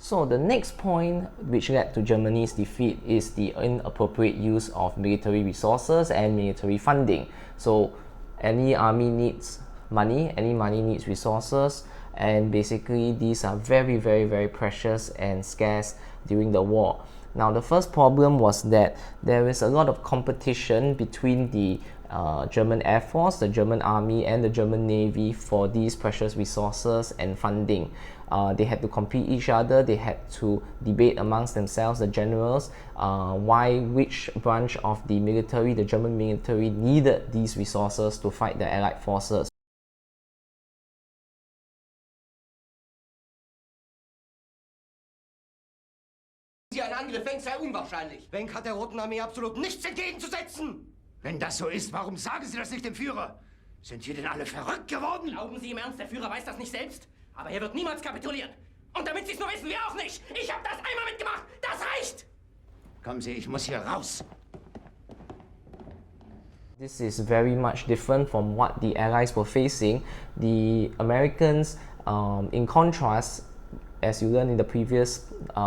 So the next point which led to Germany's defeat is the inappropriate use of military resources and military funding. So any army needs money, any money needs resources, and basically these are very precious and scarce during the war. Now the first problem was that there is a lot of competition between the German Air Force, the German Army, and the German Navy for these precious resources and funding. They had to compete each other, they had to debate amongst themselves, the generals, which branch of the military, the German military, needed these resources to fight the Allied forces. Ein Angriff Wenks sei unwahrscheinlich. Wenk hat der Roten Armee absolut nichts entgegenzusetzen. Wenn das so ist, warum sagen Sie das nicht dem Führer? Sind wir denn alle verrückt geworden? Glauben Sie im Ernst, der Führer weiß das nicht selbst? Aber er wird niemals kapitulieren. Und damit Sie es nur wissen, wir auch nicht. Ich habe das einmal mitgemacht. Das reicht. Kommen Sie, ich muss hier raus. This is very much different from what the Allies were facing. The Americans, in contrast, as you learned in the previous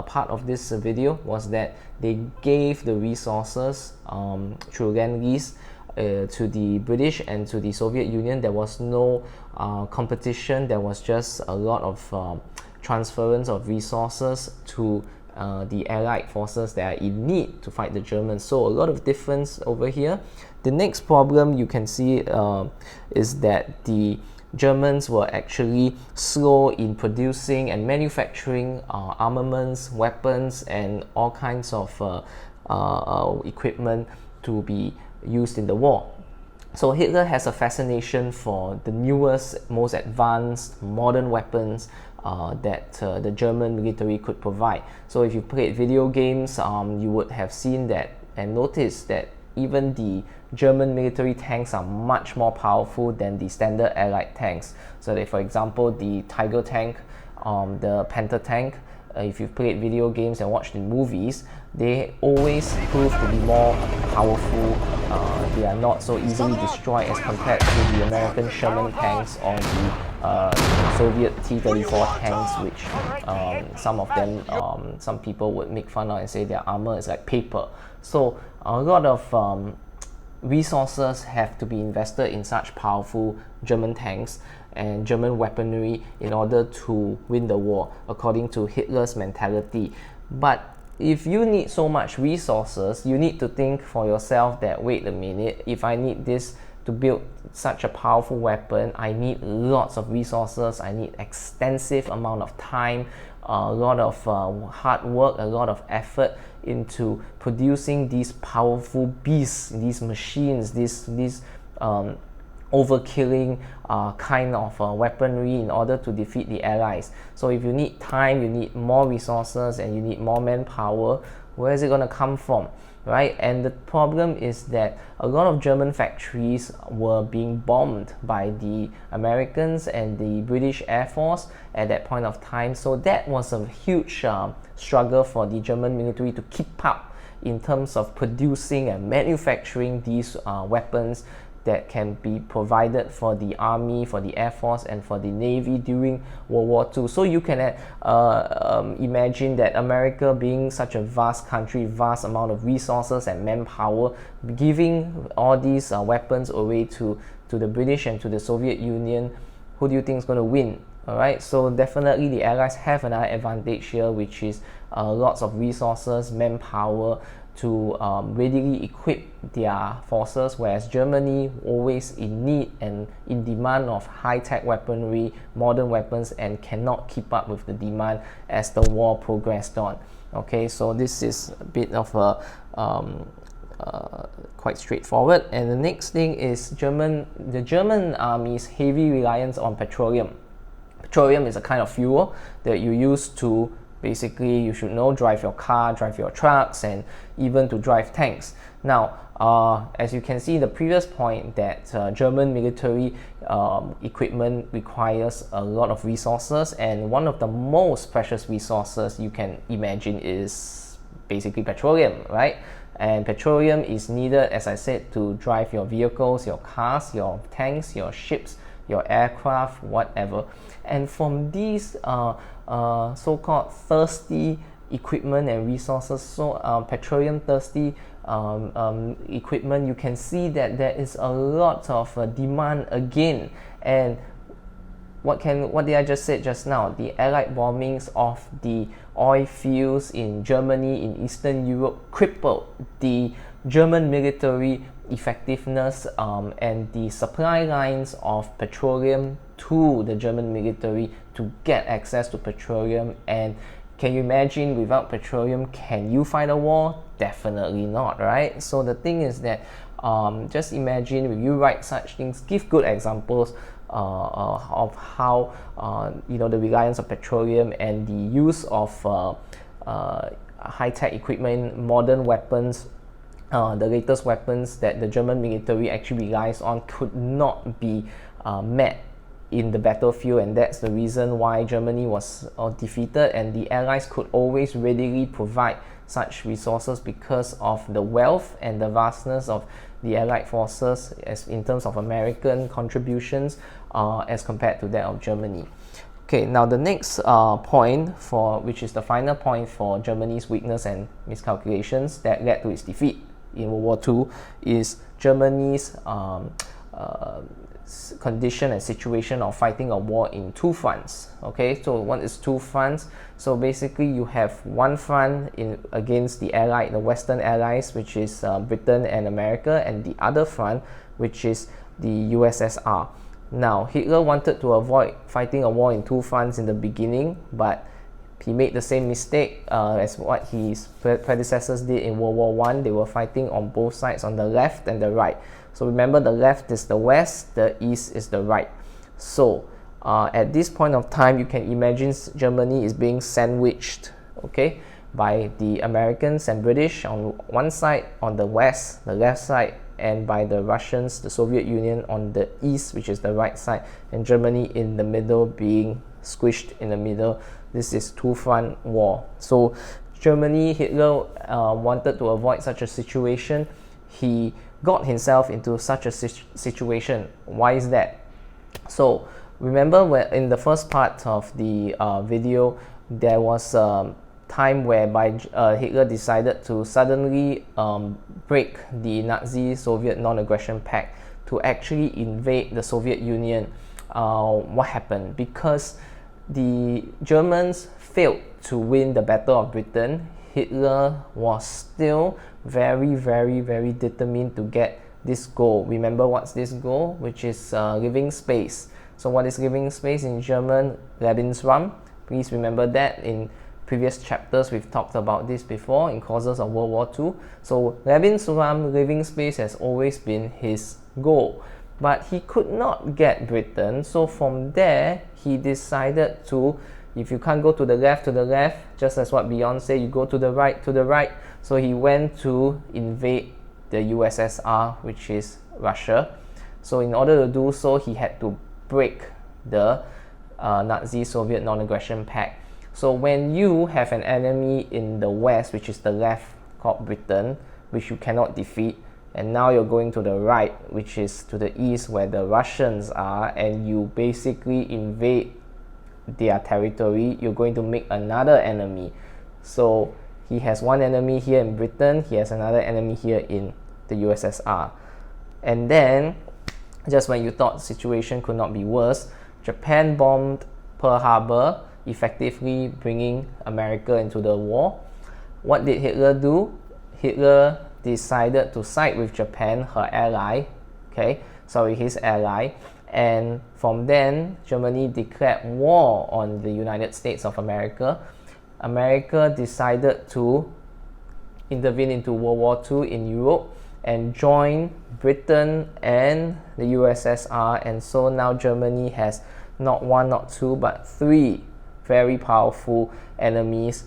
part of this video, was that they gave the resources through Lend-Lease to the British and to the Soviet Union. There was no competition, there was just a lot of transference of resources to the Allied forces that are in need to fight the Germans. So a lot of difference over here. The next problem you can see is that the Germans were actually slow in producing and manufacturing armaments, weapons, and all kinds of equipment to be used in the war. So Hitler has a fascination for the newest, most advanced, modern weapons that the German military could provide. So if you played video games, you would have seen that and noticed that even the German military tanks are much more powerful than the standard Allied tanks. So that, for example, the Tiger tank, the Panther tank, if you've played video games and watched the movies, they always prove to be more powerful. They are not so easily destroyed as compared to the American Sherman tanks or the Soviet T-34 tanks, which some of them, some people would make fun of and say their armor is like paper. So a lot of resources have to be invested in such powerful German tanks and German weaponry in order to win the war, according to Hitler's mentality. But if you need so much resources, you need to think for yourself that, wait a minute, if I need this to build such a powerful weapon, I need lots of resources, I need extensive amount of time, a lot of hard work, a lot of effort into producing these powerful beasts, these machines, these overkilling kind of weaponry in order to defeat the Allies. So if you need time, you need more resources, and you need more manpower, where is it going to come from? Right? And the problem is that a lot of German factories were being bombed by the Americans and the British Air Force at that point of time. So that was a huge struggle for the German military to keep up in terms of producing and manufacturing these weapons that can be provided for the Army, for the Air Force, and for the Navy during World War II. So you can imagine that America, being such a vast country, vast amount of resources and manpower, giving all these weapons away to the British and to the Soviet Union, who do you think is going to win? Alright, so definitely the Allies have another advantage here, which is lots of resources, manpower, to readily equip their forces, whereas Germany always in need and in demand of high-tech weaponry, modern weapons, and cannot keep up with the demand as the war progressed on. Okay, so this is a bit of a quite straightforward. And the next thing is the German army's heavy reliance on petroleum. Petroleum is a kind of fuel that you use to basically, you should know, drive your car, drive your trucks, and even to drive tanks. Now, as you can see in the previous point, that German military equipment requires a lot of resources, and one of the most precious resources you can imagine is basically petroleum, right? And petroleum is needed, as I said, to drive your vehicles, your cars, your tanks, your ships, your aircraft, whatever. And from these so-called thirsty equipment and resources, so petroleum thirsty equipment, you can see that there is a lot of demand again. And what did I just say just now? The Allied bombings of the oil fields in Germany, in Eastern Europe, crippled the German military effectiveness and the supply lines of petroleum to the German military to get access to petroleum. And can you imagine, without petroleum, can you fight a war? Definitely not, right? So the thing is that just imagine when you write such things, give good examples of how the reliance of petroleum and the use of high-tech equipment, modern weapons, the latest weapons that the German military actually relies on could not be met in the battlefield, and that's the reason why Germany was defeated, and the Allies could always readily provide such resources because of the wealth and the vastness of the Allied forces as in terms of American contributions as compared to that of Germany. Okay, now the next point, which is the final point for Germany's weakness and miscalculations that led to its defeat in World War II, is Germany's condition and situation of fighting a war in two fronts. Okay, so what is two fronts? So basically you have one front against the Allied, the Western Allies, which is Britain and America, and the other front, which is the USSR. Now, Hitler wanted to avoid fighting a war in two fronts in the beginning, but he made the same mistake as what his predecessors did in World War I. They were fighting on both sides, on the left and the right. So remember, the left is the west, the east is the right. So at this point of time, you can imagine Germany is being sandwiched, okay, by the Americans and British on one side, on the west, the left side, and by the Russians, the Soviet Union on the east, which is the right side, and Germany in the middle, being squished in the middle. This is two-front war. So Germany, Hitler wanted to avoid such a situation. He got himself into such a situation. Why is that? So remember, when in the first part of the video, there was a time whereby Hitler decided to suddenly break the Nazi-Soviet non-aggression pact to actually invade the Soviet Union. What happened? Because the Germans failed to win the Battle of Britain, Hitler was still very, very, very determined to get this goal. Remember what's this goal? Which is living space. So what is living space in German? Lebensraum. Please remember that. In previous chapters we've talked about this before in causes of World War II. So Lebensraum, living space, has always been his goal. But he could not get Britain, so from there he decided to, if you can't go to the left, just as what Beyonce said, you go to the right. So he went to invade the USSR, which is Russia. So in order to do so, he had to break the Nazi-Soviet non-aggression pact. So when you have an enemy in the west, which is the left, called Britain, which you cannot defeat, and now you're going to the right, which is to the east where the Russians are, and you basically invade their territory, you're going to make another enemy. So he has one enemy here in Britain, he has another enemy here in the USSR. And then, just when you thought the situation could not be worse, Japan bombed Pearl Harbor, effectively bringing America into the war. What did Hitler do? Hitler decided to side with Japan, her ally, his ally, and from then Germany declared war on the United States of America. America decided to intervene into World War II in Europe and join Britain and the USSR, and so now Germany has not one, not two, but three very powerful enemies,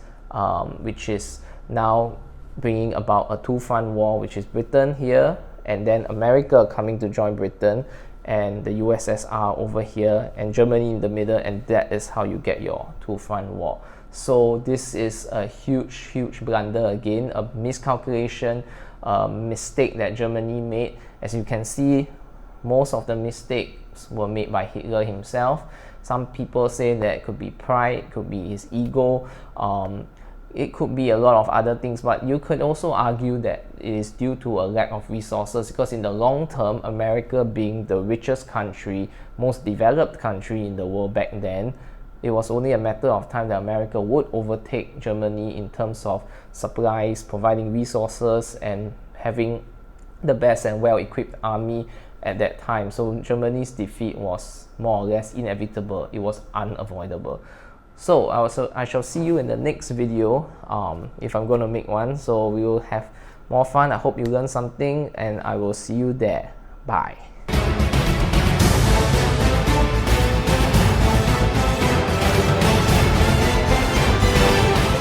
which is now bringing about a two-front war, which is Britain here, and then America coming to join Britain, and the USSR over here, and Germany in the middle, and that is how you get your two-front war. So this is a huge blunder again, a miscalculation, a mistake that Germany made. As you can see, most of the mistakes were made by Hitler himself. Some people say that it could be pride, it could be his ego, it could be a lot of other things, but you could also argue that it is due to a lack of resources, because in the long term, America being the richest country, most developed country in the world back then, it was only a matter of time that America would overtake Germany in terms of supplies, providing resources, and having the best and well-equipped army at that time. So Germany's defeat was more or less inevitable. It was unavoidable. So I shall see you in the next video, if I'm going to make one. So we will have more fun. I hope you learned something, and I will see you there. Bye.